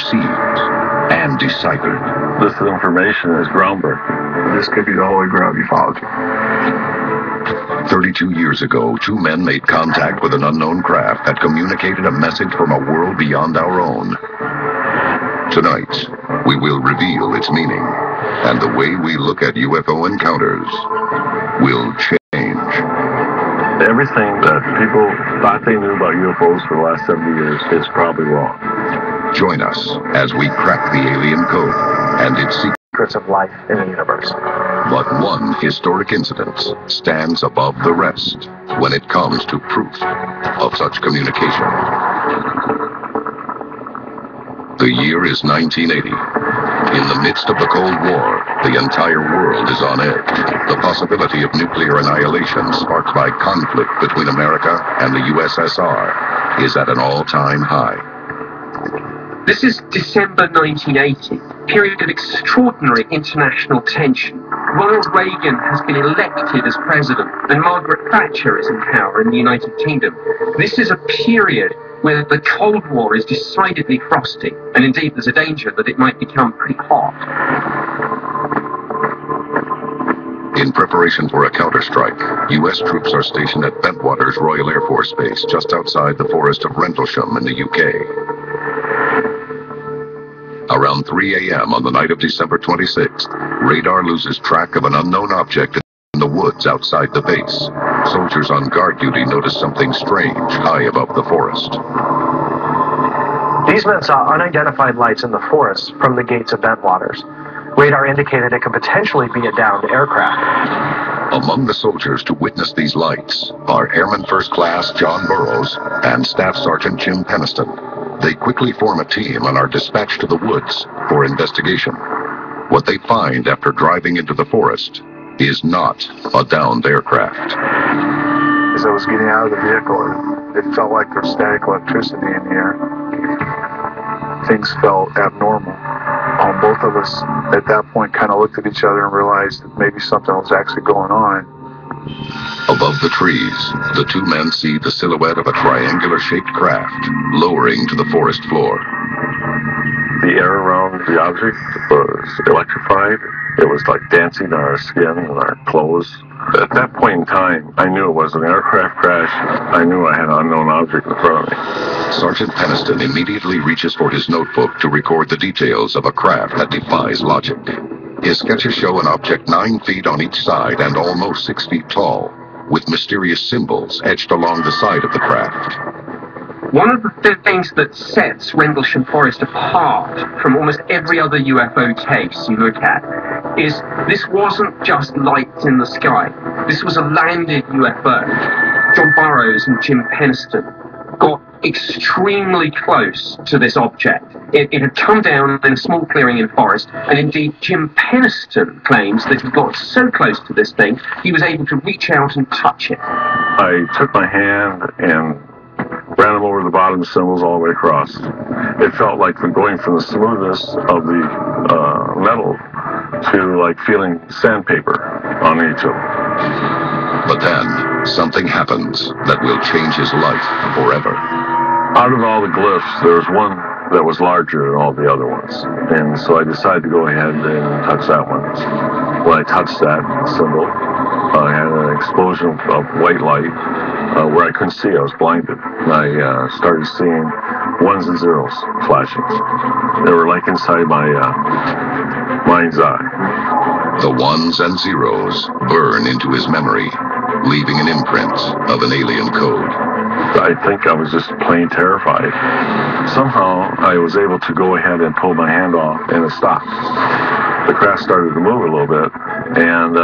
received and deciphered. This information is groundbreaking. This could be the holy grail of ufology. 32 years ago, two men made contact with an unknown craft that communicated a message from a world beyond our own. Tonight, we will reveal its meaning, and the way we look at UFO encounters will change. Everything that people thought they knew about UFOs for the last 70 years is probably wrong. Join us as we crack the alien code and its secrets of life in the universe. But one historic incident stands above the rest when it comes to proof of such communication. The year is 1980. In the midst of the Cold War, the entire world is on edge. The possibility of nuclear annihilation sparked by conflict between America and the USSR is at an all-time high. This is December 1980, period of extraordinary international tension. Ronald Reagan has been elected as president, and Margaret Thatcher is in power in the United Kingdom. This is a period where the Cold War is decidedly frosty, and indeed there's a danger that it might become pretty hot. In preparation for a counterstrike, U.S. troops are stationed at Bentwaters Royal Air Force Base, just outside the forest of Rendlesham in the UK. Around 3 a.m. on the night of December 26th, radar loses track of an unknown object in the woods outside the base. Soldiers on guard duty notice something strange high above the forest. These men saw unidentified lights in the forest from the gates of Bentwaters. Radar indicated it could potentially be a downed aircraft. Among the soldiers to witness these lights are Airman First Class John Burroughs and Staff Sergeant Jim Peniston. They quickly form a team and are dispatched to the woods for investigation. What they find after driving into the forest is not a downed aircraft. As I was getting out of the vehicle, it felt like there was static electricity in the air. Things felt abnormal. Both of us at that point kind of looked at each other and realized that maybe something was actually going on. Above the trees, the two men see the silhouette of a triangular-shaped craft lowering to the forest floor. The air around the object was electrified. It was like dancing on our skin and our clothes. At that point in time, I knew it was an aircraft crash. I knew I had an unknown object in front of me. Sergeant Peniston immediately reaches for his notebook to record the details of a craft that defies logic. His sketches show an object 9 feet on each side and almost 6 feet tall, with mysterious symbols etched along the side of the craft. One of the things that sets Rendlesham Forest apart from almost every other UFO case you look at is this wasn't just lights in the sky. This was a landed UFO. John Burroughs and Jim Peniston got extremely close to this object. It had come down in a small clearing in forest, and indeed Jim Peniston claims that he got so close to this thing, he was able to reach out and touch it. I took my hand and ran them over the bottom symbols all the way across. It felt like going from the smoothness of the metal to like feeling sandpaper on each of them. But then, something happens that will change his life forever. Out of all the glyphs, there was one that was larger than all the other ones. And so I decided to go ahead and touch that one. When I touched that symbol, I had an explosion of white light where I couldn't see. I was blinded. And I started seeing ones and zeros flashing. They were like inside my mind's eye. The ones and zeros burn into his memory, leaving an imprint of an alien code. I think I was just plain terrified. Somehow I was able to go ahead and pull my hand off, and it stopped. The craft started to move a little bit, and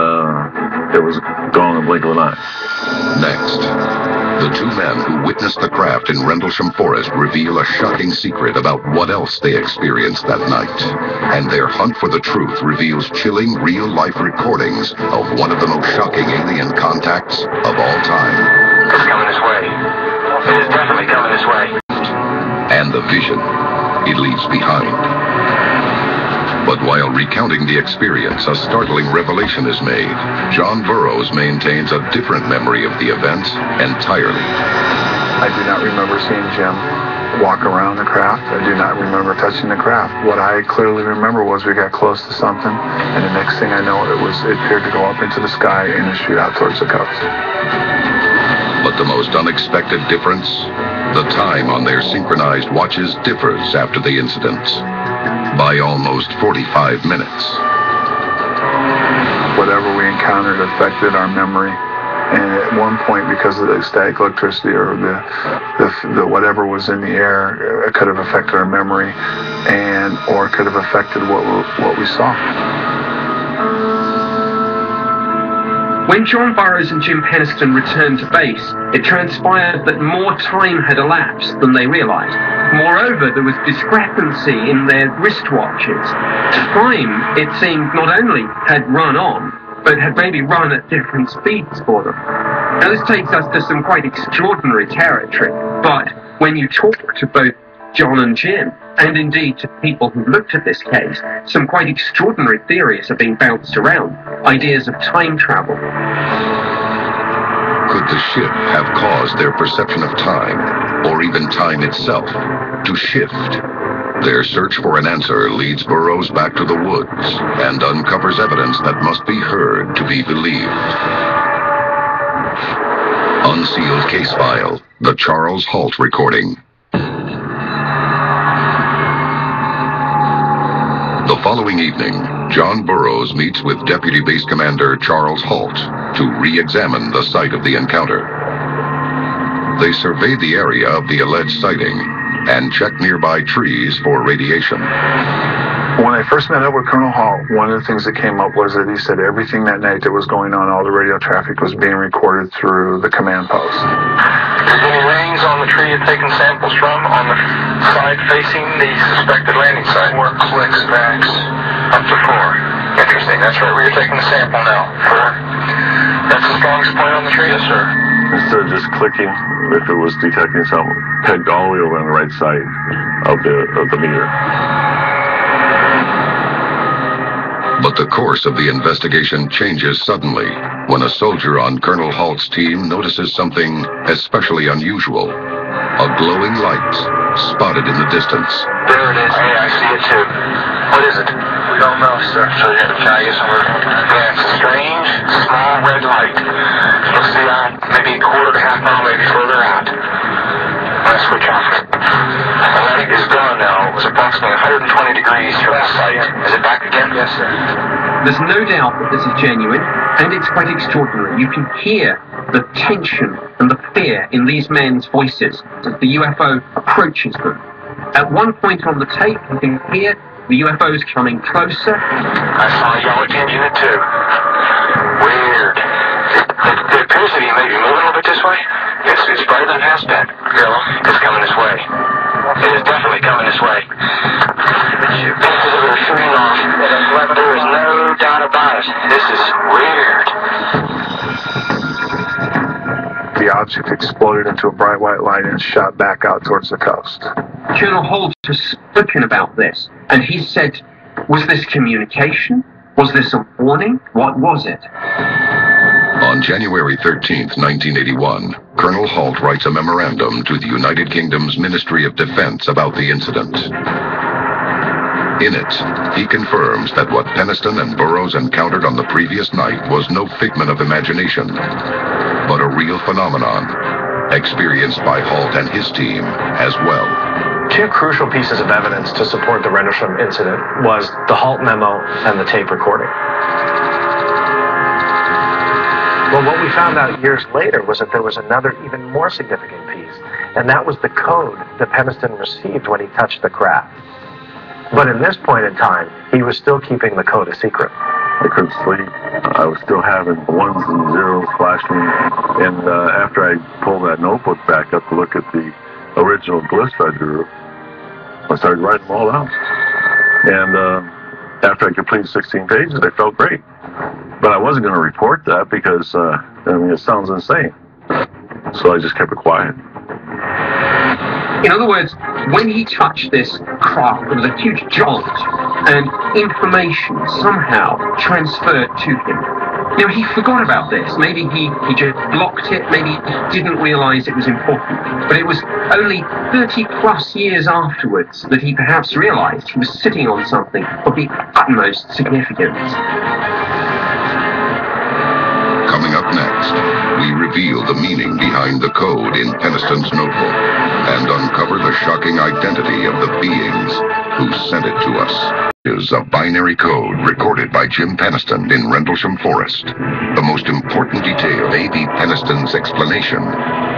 it was gone in the blink of an eye. Next, the two men who witnessed the craft in Rendlesham Forest reveal a shocking secret about what else they experienced that night. And their hunt for the truth reveals chilling real-life recordings of one of the most shocking alien contacts of all time. It's coming this way. It is definitely coming this way. And the vision it leaves behind. But while recounting the experience, a startling revelation is made. John Burroughs maintains a different memory of the event entirely. I do not remember seeing Jim walk around the craft. I do not remember touching the craft. What I clearly remember was we got close to something, and the next thing I know, it appeared to go up into the sky and shoot out towards the coast. But the most unexpected difference, the time on their synchronized watches differs after the incident by almost 45 minutes. Whatever we encountered affected our memory. And at one point, because of the static electricity or the whatever was in the air, it could have affected our memory, or it could have affected what we saw. When John Burroughs and Jim Penniston returned to base, it transpired that more time had elapsed than they realized. Moreover, there was discrepancy in their wristwatches. Time, it seemed, not only had run on, but had maybe run at different speeds for them. Now this takes us to some quite extraordinary territory, but when you talk to both John and Jim, and indeed to people who looked at this case, some quite extraordinary theories are being bounced around, ideas of time travel. Could the ship have caused their perception of time, or even time itself, to shift? Their search for an answer leads Burroughs back to the woods and uncovers evidence that must be heard to be believed. Unsealed case file, the Charles Halt recording. The following evening, John Burroughs meets with Deputy Base Commander Charles Halt to re-examine the site of the encounter. They survey the area of the alleged sighting and check nearby trees for radiation. When I first met up with Colonel Halt, one of the things that came up was that he said everything that night that was going on, all the radio traffic was being recorded through the command post. Is there any rings on the tree you're taking samples from on the side facing the suspected landing site? 4 clicks, max. Up to 4. Interesting. That's right where you're taking the sample now. 4. That's the strongest point on the tree? Yes, sir. Instead of just clicking, if it was detecting something, pegged all the way over on the right side of the meter. But the course of the investigation changes suddenly when a soldier on Colonel Halt's team notices something especially unusual. A glowing light spotted in the distance. There it is. Hey, I see it too. What is it? We don't know, sir. So you have to tell you somewhere. Yeah, it's a strange, small red light. Looks beyond maybe a quarter to half mile, maybe further out. Let's switch off. The light is gone now. It was approximately 120 degrees from the site. Is it back again? Yes, sir. There's no doubt that this is genuine, and it's quite extraordinary. You can hear the tension and the fear in these men's voices as the UFO approaches them. At one point on the tape, you can hear the UFO's coming closer. I saw a yellow engine unit too. Weird. It appears to be maybe moving a little bit this way. It's brighter than it has been. Yellow. It's coming this way. It is definitely coming this way. This is what we're shooting off. There is no doubt about it. This is weird. The object exploded into a bright white light and shot back out towards the coast. Colonel Holt has spoken about this, and he said, was this communication? Was this a warning? What was it? On January 13th, 1981, Colonel Halt writes a memorandum to the United Kingdom's Ministry of Defense about the incident. In it, he confirms that what Penniston and Burroughs encountered on the previous night was no figment of imagination, but a real phenomenon experienced by Halt and his team as well. 2 crucial pieces of evidence to support the Rendlesham incident was the Halt memo and the tape recording. Well, what we found out years later was that there was another even more significant piece, and that was the code that Penniston received when he touched the craft. But in this point in time, he was still keeping the code a secret. I couldn't sleep. I was still having 1s and 0s flashing. And after I pulled that notebook back up to look at the original glyphs I drew, I started writing them all out. And after I completed 16 pages, I felt great. But I wasn't going to report that because, it sounds insane. So I just kept it quiet. In other words, when he touched this craft, there was a huge jolt, and information somehow transferred to him. he forgot about this. Maybe he just blocked it. Maybe he didn't realize it was important. But it was only 30 plus years afterwards that he perhaps realized he was sitting on something of the utmost significance. Coming up next, we reveal the meaning behind the code in Peniston's notebook and uncover the shocking identity of the beings who sent it to us. Is a binary code recorded by Jim Peniston in Rendlesham Forest. The most important detail may be Peniston's explanation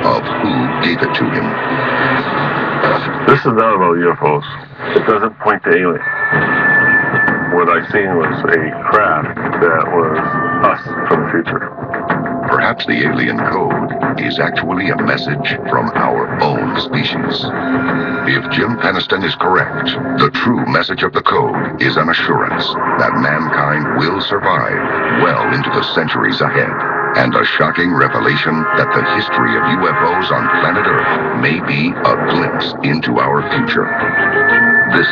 of who gave it to him. This is not about UFOs. It doesn't point to aliens. What I seen was a craft that was us from the future. Perhaps the alien code is actually a message from our own species. If Jim Peniston is correct, the true message of the code is an assurance that mankind will survive well into the centuries ahead, and a shocking revelation that the history of UFOs on planet Earth may be a glimpse into our future. This